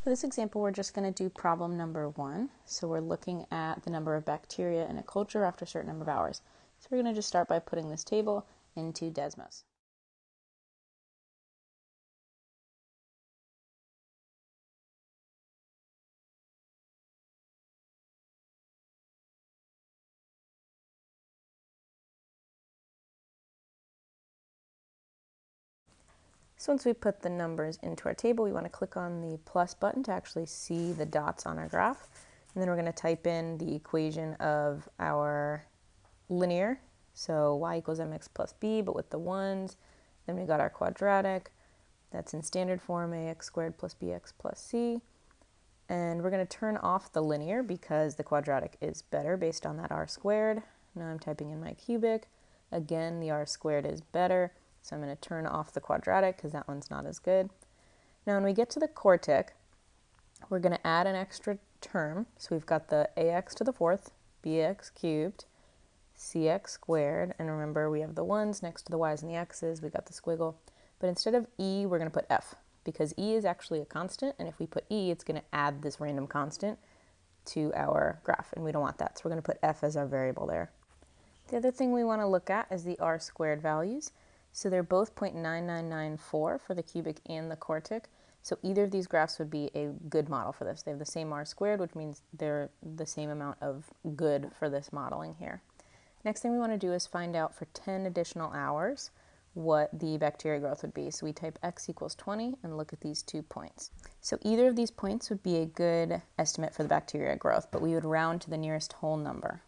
For this example, we're just going to do problem number 1. So we're looking at the number of bacteria in a culture after a certain number of hours. So we're going to just start by putting this table into Desmos. So once we put the numbers into our table, we want to click on the plus button to actually see the dots on our graph. And then we're going to type in the equation of our linear, so y equals mx plus b, but with the ones. Then we got our quadratic. That's in standard form, ax squared plus bx plus c. And we're going to turn off the linear because the quadratic is better based on that r squared. Now I'm typing in my cubic. Again, the r squared is better. So I'm going to turn off the quadratic because that one's not as good. Now when we get to the quartic, we're going to add an extra term. So we've got the ax to the fourth, bx cubed, cx squared. And remember, we have the ones next to the y's and the x's. We got the squiggle. But instead of e, we're going to put f because e is actually a constant. And if we put e, it's going to add this random constant to our graph. And we don't want that. So we're going to put f as our variable there. The other thing we want to look at is the r squared values. So they're both 0.9994 for the cubic and the quartic. So either of these graphs would be a good model for this. They have the same r squared, which means they're the same amount of good for this modeling here. Next thing we want to do is find out for 10 additional hours what the bacteria growth would be. So we type x equals 20 and look at these 2 points. So either of these points would be a good estimate for the bacteria growth, but we would round to the nearest whole number.